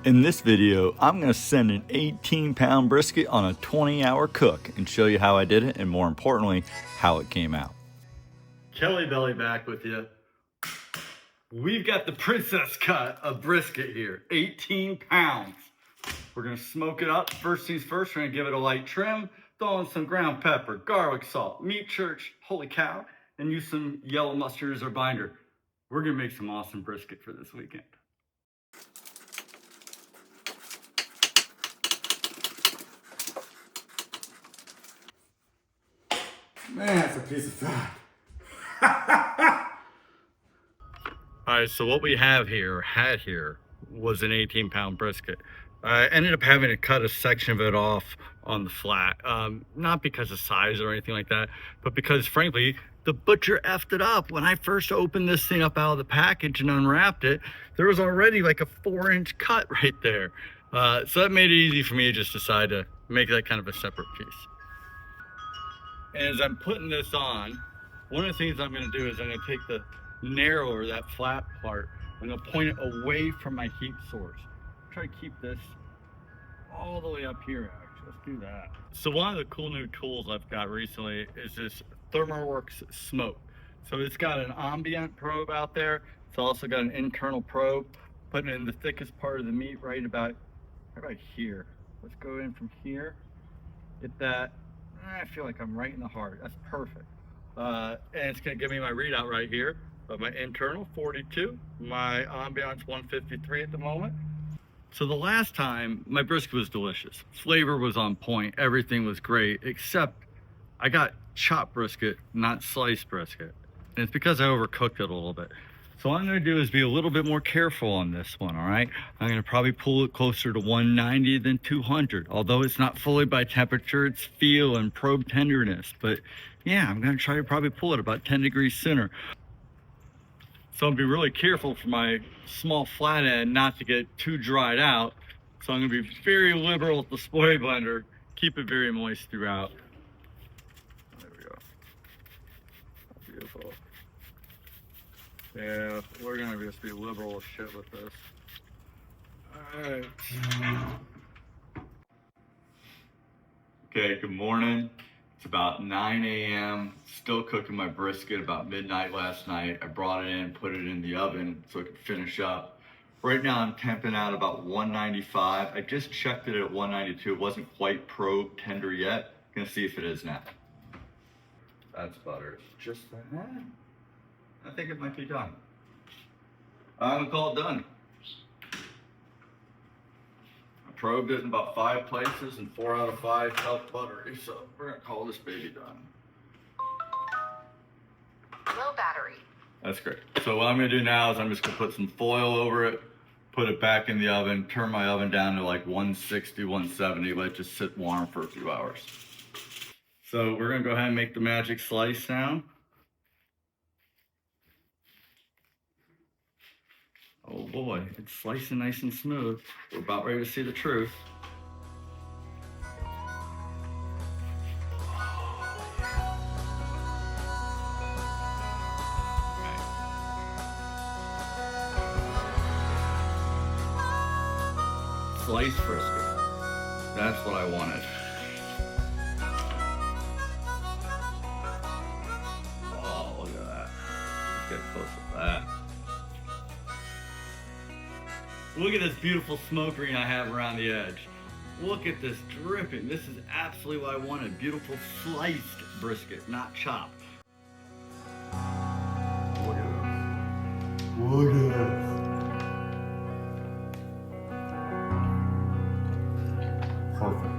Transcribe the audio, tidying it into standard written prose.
In this video, I'm going to send an 18-pound brisket on a 20-hour cook and show you how I did it and, more importantly, how it came out. Kelly Belly back with you. We've got the princess cut of brisket here, 18 pounds. We're going to smoke it up. First things first, we're going to give it a light trim, throw in some ground pepper, garlic salt, meat church, holy cow, and use some yellow mustard as our binder. We're going to make some awesome brisket for this weekend. Man, that's a piece of fat. All right, so what we had here was an 18-pound brisket. I ended up having to cut a section of it off on the flat, not because of size or anything like that, but because, frankly, the butcher effed it up. When I first opened this thing up out of the package and unwrapped it, there was already like a 4-inch cut right there. So that made it easy for me to just decide to make that kind of a separate piece. And as I'm putting this on, one of the things I'm going to do is I'm going to take the narrower, that flat part, I'm going to point it away from my heat source. Try to keep this all the way up here, actually. Let's do that. So one of the cool new tools I've got recently is this ThermoWorks smoke. So it's got an ambient probe out there. It's also got an internal probe, putting it in the thickest part of the meat right about here. Let's go in from here, get that. I feel like I'm right in the heart. That's perfect. And it's going to give me my readout right here of my internal 42, my ambiance 153 at the moment. So the last time, my brisket was delicious. Flavor was on point. Everything was great, except I got chopped brisket, not sliced brisket. And it's because I overcooked it a little bit. So what I'm going to do is be a little bit more careful on this one, all right? I'm going to probably pull it closer to 190 than 200. Although it's not fully by temperature, it's feel and probe tenderness. But yeah, I'm going to try to probably pull it about 10 degrees center. So I'm going to be really careful for my small flat end not to get too dried out. So I'm going to be very liberal with the spoil blender, keep it very moist throughout. There we go. Beautiful. Yeah, we're gonna just be liberal as shit with this. Alright. Okay, good morning. It's about 9 a.m. Still cooking my brisket about midnight last night. I brought it in, put it in the oven so it could finish up. Right now I'm temping out about 195. I just checked it at 192. It wasn't quite probe tender yet. Gonna see if it is now. That's butter. Just that. I think it might be done. I'm gonna call it done. I probed it in about 5 places and 4 out of 5 felt buttery, so we're gonna call this baby done. Low battery. That's great. So what I'm gonna do now is I'm just gonna put some foil over it, put it back in the oven, turn my oven down to like 160, 170, let it just sit warm for a few hours. So we're gonna go ahead and make the magic slice now. Oh boy, it's slicing nice and smooth. We're about ready to see the truth. Sliced brisket. That's what I wanted. Oh, look at that. Let's get close to that. Look at this beautiful smoke ring I have around the edge. Look at this dripping. This is absolutely what I wanted. Beautiful sliced brisket, not chopped. Look at this. Look at this. Perfect.